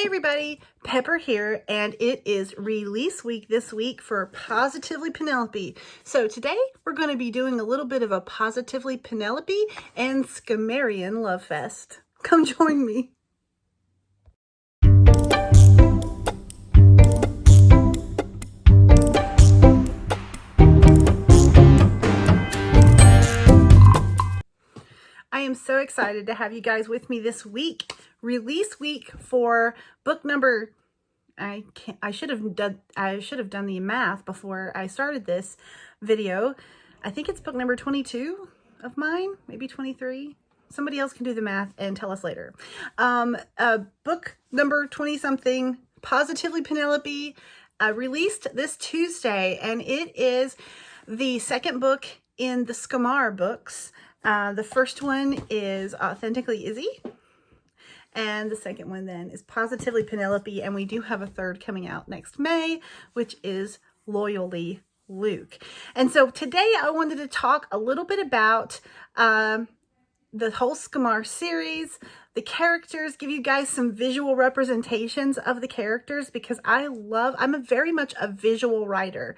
Hey everybody, Pepper here, and it is release week this week for Positively Penelope. So today we're going to be doing a little bit of a Positively Penelope and Schumarian love fest. Come join me. I am so excited to have you guys with me this week. Release week for book number I should have done the math before I started this video. I think it's book number 22 of mine, maybe 23. Somebody else can do the math and tell us later. Book number 20 something, Positively Penelope, released this Tuesday, and it is the second book in the Scamar books. The first one is Authentically Izzy. And the second one then is Positively Penelope, and we do have a third coming out next May, which is Loyally Luke. And so today I wanted to talk a little bit about the whole Scamar series, the characters, give you guys some visual representations of the characters, because I'm very much a visual writer.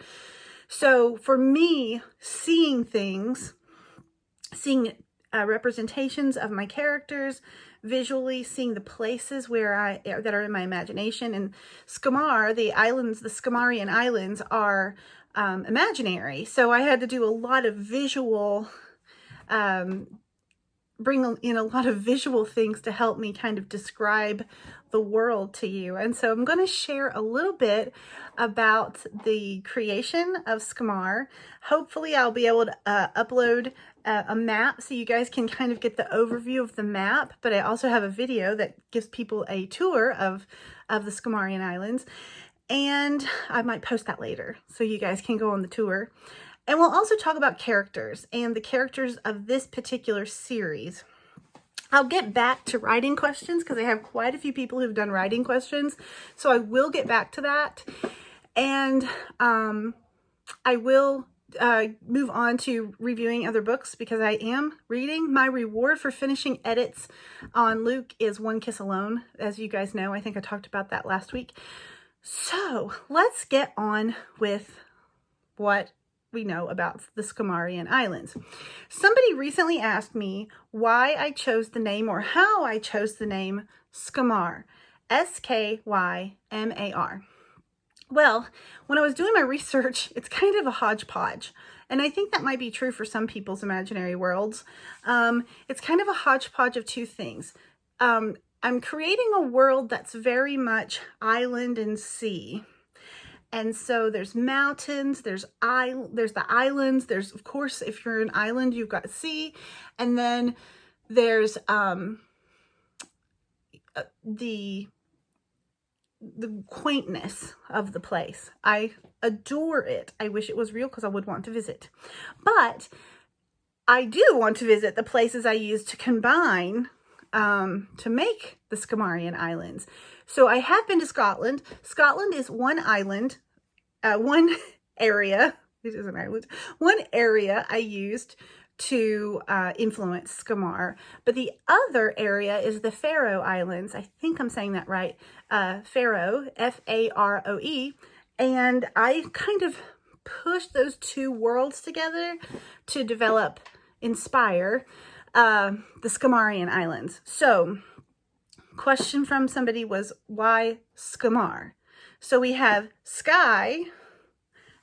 So for me, seeing things, seeing representations of my characters, visually seeing the places that are in my imagination. And Scamar, the Scamarian islands are imaginary. So I had to do a lot of visual, bring in a lot of visual things to help me kind of describe the world to you. And so I'm going to share a little bit about the creation of Scamar. Hopefully I'll be able to upload a map so you guys can kind of get the overview of the map, but I also have a video that gives people a tour of the Scamarian Islands, and I might post that later so you guys can go on the tour. And we'll also talk about characters and the characters of this particular series. I'll get back to writing questions because I have quite a few people who've done writing questions, so I will get back to that. And I will move on to reviewing other books because I am reading. My reward for finishing edits on Luke is One Kiss Alone. As you guys know, I think I talked about that last week. So let's get on with what we know about the Scamarian Islands. Somebody recently asked me why I chose the name, or how I chose the name Scamar, Skymar. Well, when I was doing my research, it's kind of a hodgepodge. And I think that might be true for some people's imaginary worlds. It's kind of a hodgepodge of two things. I'm creating a world that's very much island and sea. And so there's mountains, there's the islands, there's, of course, if you're an island, you've got sea. And then there's the quaintness of the place. I adore it. I wish it was real because I would want to visit. But I do want to visit the places I use to combine to make the Scamarian Islands. So I have been to Scotland. Scotland is one island, one area. It is an island. One area I used to influence Scamar, but the other area is the Faroe Islands. I think I'm saying that right. Faroe, Faroe, and I kind of pushed those two worlds together to inspire the Scamarian Islands. So, question from somebody was, why Scamar? So we have sky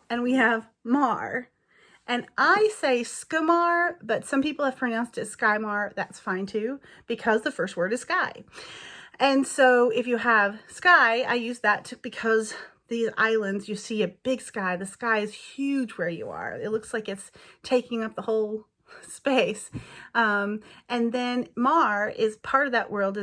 and we have mar. And I say Scamar, but some people have pronounced it Skymar. That's fine too, because the first word is sky. And so if you have sky, I use that because these islands, you see a big sky. The sky is huge where you are. It looks like it's taking up the whole space. And then mar is part of that world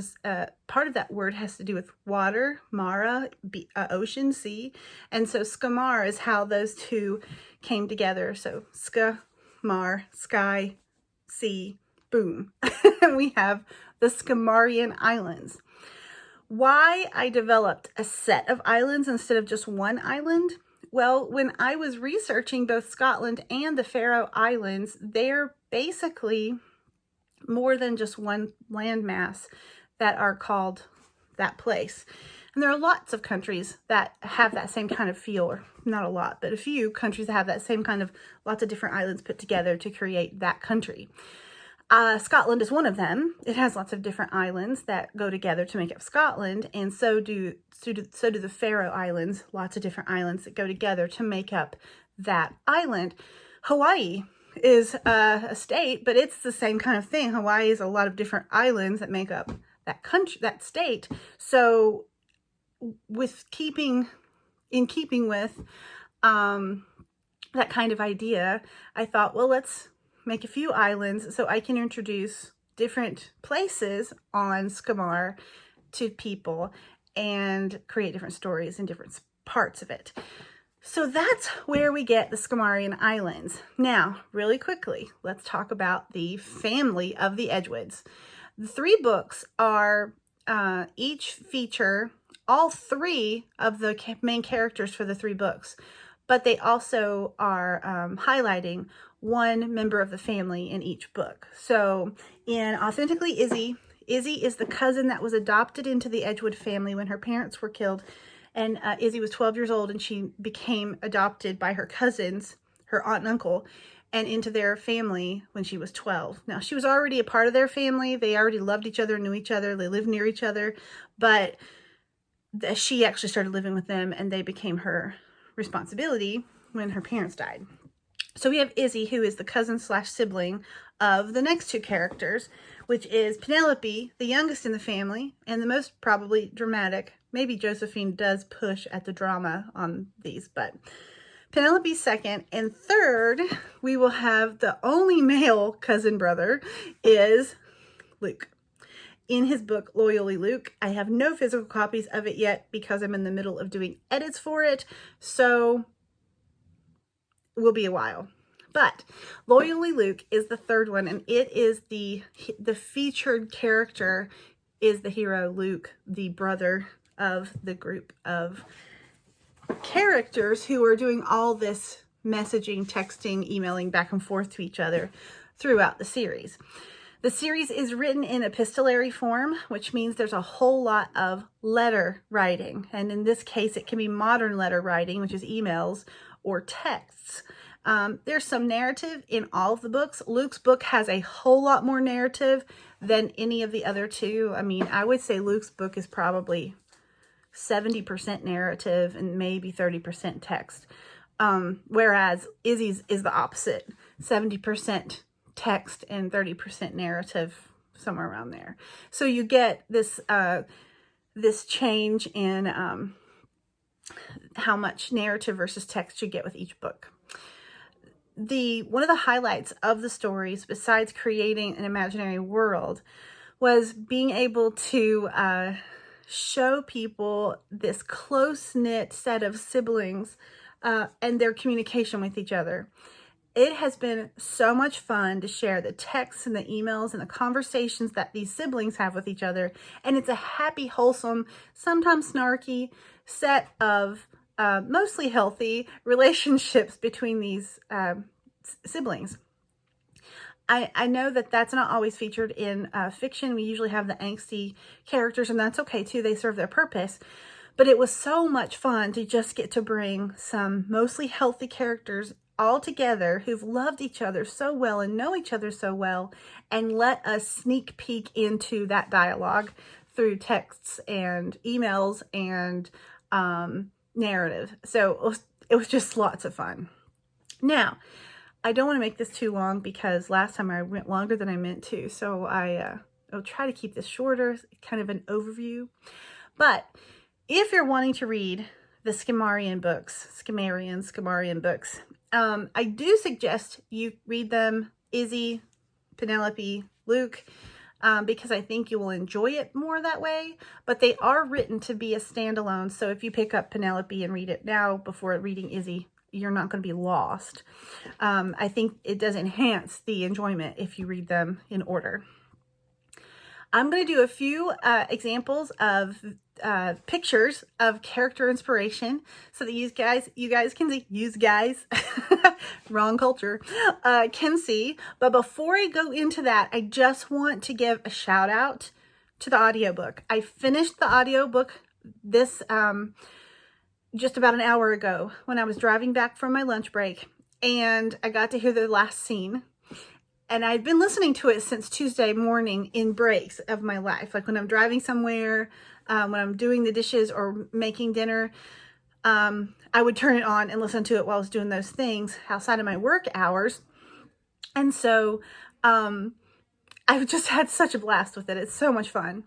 part of that word has to do with water, mara, ocean, sea. And so Scamar is how those two came together. So Scamar, sky, sea, boom. We have the Scamarian Islands. Why I developed a set of islands instead of just one island? Well, when I was researching both Scotland and the Faroe Islands, they're basically more than just one landmass that are called that place. And there are lots of countries that have that same kind of feel, or not a lot, but a few countries that have that same kind of lots of different islands put together to create that country. Scotland is one of them. It has lots of different islands that go together to make up Scotland, and so do the Faroe Islands, lots of different islands that go together to make up that island. Hawaii is a state, but it's the same kind of thing. Hawaii is a lot of different islands that make up that country, that state. So in keeping with that kind of idea, I thought, well, let's make a few islands so I can introduce different places on Skamar to people and create different stories in different parts of it. So that's where we get the Skamarian Islands. Now, really quickly, let's talk about the family of the Edgewoods. The 3 books are each feature all 3 of the main characters for the 3 books, but they also are highlighting one member of the family in each book. So in Authentically Izzy, Izzy is the cousin that was adopted into the Edgewood family when her parents were killed. And Izzy was 12 years old, and she became adopted by her cousins, her aunt and uncle, and into their family when she was 12. Now, she was already a part of their family. They already loved each other, knew each other. They lived near each other. But she actually started living with them, and they became her responsibility when her parents died. So we have Izzy, who is the cousin / sibling of the next 2 characters, which is Penelope, the youngest in the family, and the most probably dramatic. Maybe Josephine does push at the drama on these, but Penelope's second. And third, we will have the only male cousin brother is Luke. In his book, Loyally Luke, I have no physical copies of it yet because I'm in the middle of doing edits for it, so it will be a while. But Loyally Luke is the third one, and it is the featured character is the hero Luke, the brother of the group of characters who are doing all this messaging, texting, emailing back and forth to each other throughout the series. The series is written in epistolary form, which means there's a whole lot of letter writing. And in this case, it can be modern letter writing, which is emails or texts. There's some narrative in all of the books. Luke's book has a whole lot more narrative than any of the other 2. I mean, I would say Luke's book is probably 70% narrative and maybe 30% text. Whereas Izzy's is the opposite, 70% text and 30% narrative, somewhere around there. So you get this this change in how much narrative versus text you get with each book. One of the highlights of the stories, besides creating an imaginary world, was being able to show people this close-knit set of siblings and their communication with each other. It has been so much fun to share the texts and the emails and the conversations that these siblings have with each other. And it's a happy, wholesome, sometimes snarky set of mostly healthy relationships between these siblings. I know that that's not always featured in fiction. We usually have the angsty characters, and that's okay too. They serve their purpose. But it was so much fun to just get to bring some mostly healthy characters all together who've loved each other so well and know each other so well, and let us sneak peek into that dialogue through texts and emails and narrative. So it was just lots of fun. Now, I don't want to make this too long because last time I went longer than I meant to. So I'll try to keep this shorter, kind of an overview. But if you're wanting to read the Skamarian books, I do suggest you read them, Izzy, Penelope, Luke, because I think you will enjoy it more that way. But they are written to be a standalone. So if you pick up Penelope and read it now before reading Izzy, you're not going to be lost. I think it does enhance the enjoyment if you read them in order. I'm going to do a few examples of pictures of character inspiration so that you guys can see, wrong culture, can see. But before I go into that, I just want to give a shout out to the audiobook. I finished the audiobook this just about an hour ago when I was driving back from my lunch break, and I got to hear the last scene. And I've been listening to it since Tuesday morning in breaks of my life. Like when I'm driving somewhere, when I'm doing the dishes or making dinner, I would turn it on and listen to it while I was doing those things outside of my work hours. And so I've just had such a blast with it. It's so much fun.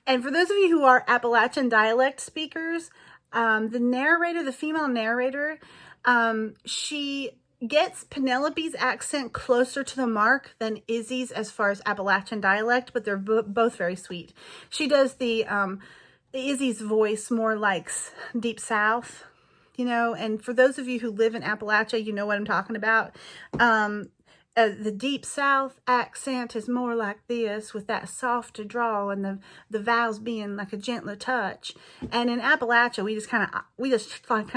And for those of you who are Appalachian dialect speakers, the narrator, the female narrator, she gets Penelope's accent closer to the mark than Izzy's as far as Appalachian dialect, but they're both very sweet. She does the Izzy's voice more like Deep South, you know, and for those of you who live in Appalachia, you know what I'm talking about. The Deep South accent is more like this, with that softer drawl and the vowels being like a gentler touch. And in Appalachia, we just kind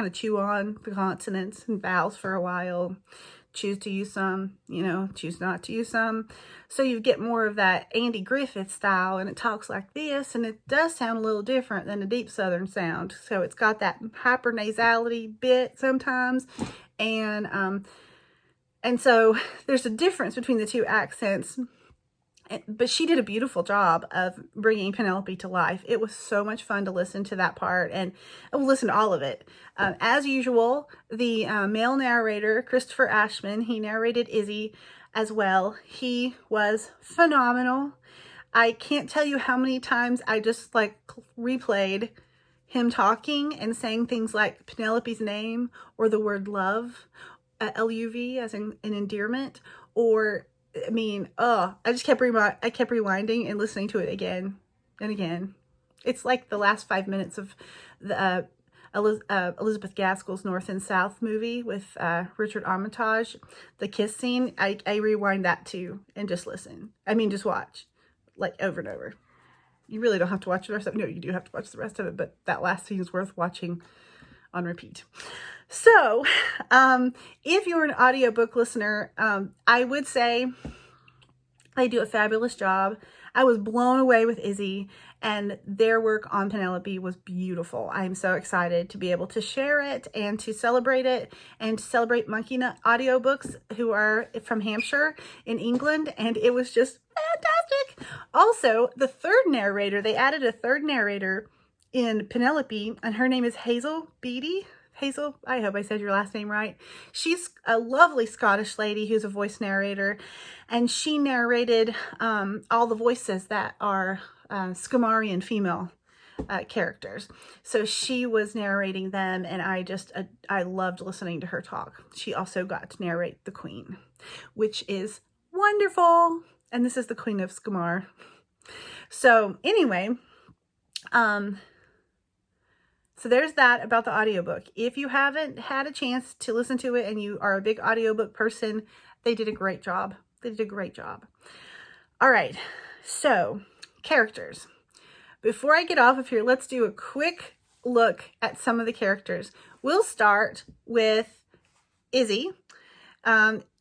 of chew on the consonants and vowels for a while. Choose to use some, you know, choose not to use some. So you get more of that Andy Griffith style, and it talks like this, and it does sound a little different than a deep Southern sound. So it's got that hypernasality bit sometimes, and so there's a difference between the two accents, but she did a beautiful job of bringing Penelope to life. It was so much fun to listen to that part, and we'll listen to all of it. As usual, the male narrator, Christopher Ashman, he narrated Izzy as well. He was phenomenal. I can't tell you how many times I just like replayed him talking and saying things like Penelope's name or the word love. L-U-V as in an endearment, or I mean, I just kept rewinding and listening to it again and again. It's like the last 5 minutes of the Elizabeth Gaskell's North and South movie with Richard Armitage, the kiss scene. I rewind that too and just listen. I mean, just watch like over and over. You really don't have to watch the rest of it. No, you do have to watch the rest of it, but that last scene is worth watching on repeat. So, if you're an audiobook listener, I would say they do a fabulous job. I was blown away with Izzy, and their work on Penelope was beautiful. I am so excited to be able to share it and to celebrate it, and to celebrate Monkey Nut Audiobooks, who are from Hampshire in England, and it was just fantastic. Also, the third narrator, they added a third narrator in Penelope, and her name is Hazel Beatty. Hazel, I hope I said your last name right. She's a lovely Scottish lady who's a voice narrator, and she narrated all the voices that are Skamarian female characters. So she was narrating them, and I loved listening to her talk. She also got to narrate the Queen, which is wonderful. And this is the Queen of Skamar. So anyway, so there's that about the audiobook. If you haven't had a chance to listen to it and you are a big audiobook person, they did a great job. They did a great job. All right, so characters. Before I get off of here, let's do a quick look at some of the characters. We'll start with Izzy,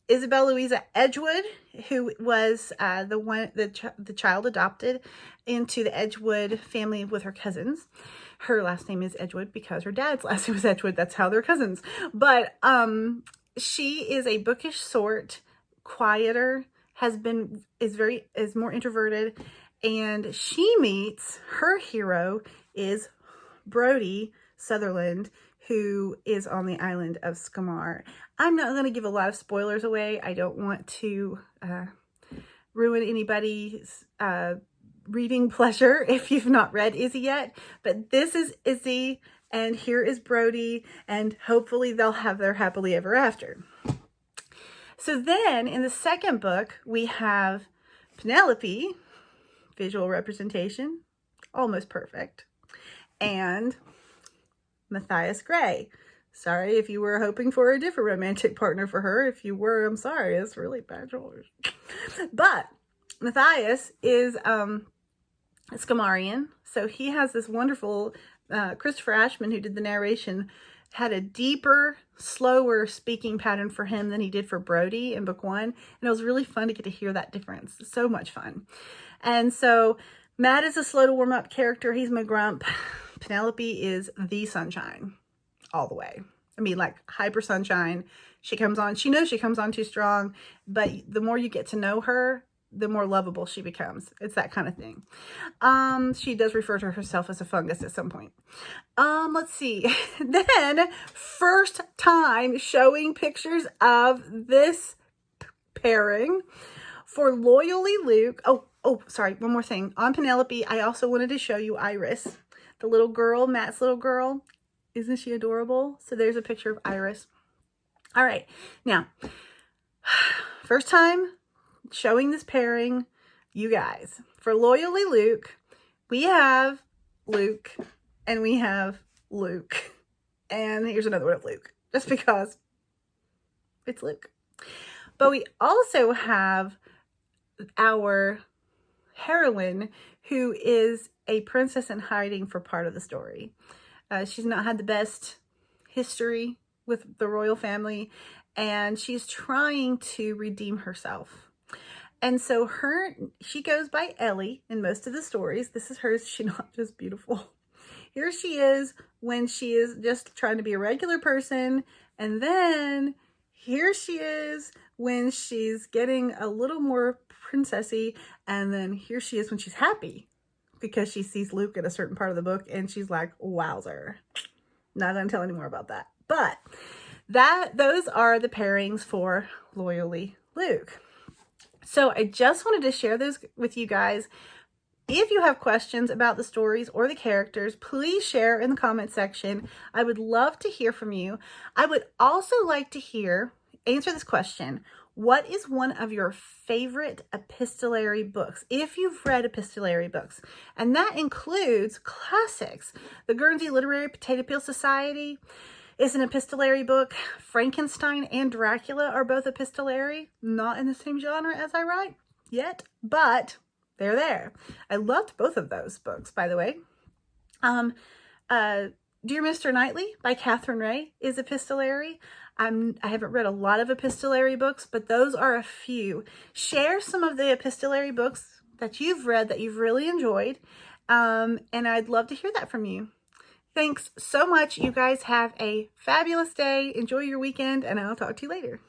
Isabel Louisa Edgewood, who was the child adopted into the Edgewood family with her cousins. Her last name is Edgewood because her dad's last name was Edgewood. That's how they're cousins. But she is a bookish sort, quieter, is more introverted, and she meets her hero is Brody Sutherland, who is on the island of Skamar. I'm not going to give a lot of spoilers away. I don't want to ruin anybody's reading pleasure if you've not read Izzy yet. But this is Izzy, and here is Brody, and hopefully they'll have their happily ever after. So then in the second book, we have Penelope, visual representation, almost perfect, and Matthias Gray. Sorry if you were hoping for a different romantic partner for her. If you were, I'm sorry. It's really bad choice. But Matthias is Skamarian, so he has this wonderful, Christopher Ashman, who did the narration, had a deeper, slower speaking pattern for him than he did for Brody in book one, and it was really fun to get to hear that difference. So much fun. And so Matt is a slow to warm up character. He's my grump. Penelope is the sunshine all the way. I mean, like hyper sunshine. She comes on, she knows she comes on too strong, but the more you get to know her, the more lovable she becomes. It's that kind of thing. She does refer to herself as a fungus at some point. Let's see. Then, first time showing pictures of this pairing for Loyally Luke. Oh, sorry, one more thing. On Penelope, I also wanted to show you Iris, the little girl, Matt's little girl. Isn't she adorable? So there's a picture of Iris. All right, now, first time showing this pairing, you guys. For Loyally Luke, we have Luke and we have Luke. And here's another one of Luke, just because it's Luke. But we also have our heroine, who is a princess in hiding for part of the story. She's not had the best history with the royal family, and she's trying to redeem herself. And so she goes by Ellie in most of the stories. This is hers. She's not just beautiful. Here she is when she is just trying to be a regular person. And then here she is when she's getting a little more princessy. And then here she is when she's happy because she sees Luke in a certain part of the book and she's like, wowzer. Not going to tell any more about that. But those are the pairings for Loyally Luke. So I just wanted to share those with you guys. If you have questions about the stories or the characters, please share in the comment section. I would love to hear from you. I would also like to answer this question. What is one of your favorite epistolary books, if you've read epistolary books? And that includes classics. The Guernsey Literary Potato Peel Society is an epistolary book. Frankenstein and Dracula are both epistolary. Not in the same genre as I write yet, but they're there. I loved both of those books, by the way. Dear Mr. Knightley by Catherine Ray is epistolary. I haven't read a lot of epistolary books, but those are a few. Share some of the epistolary books that you've read that you've really enjoyed, and I'd love to hear that from you. Thanks so much. You guys have a fabulous day. Enjoy your weekend, and I'll talk to you later.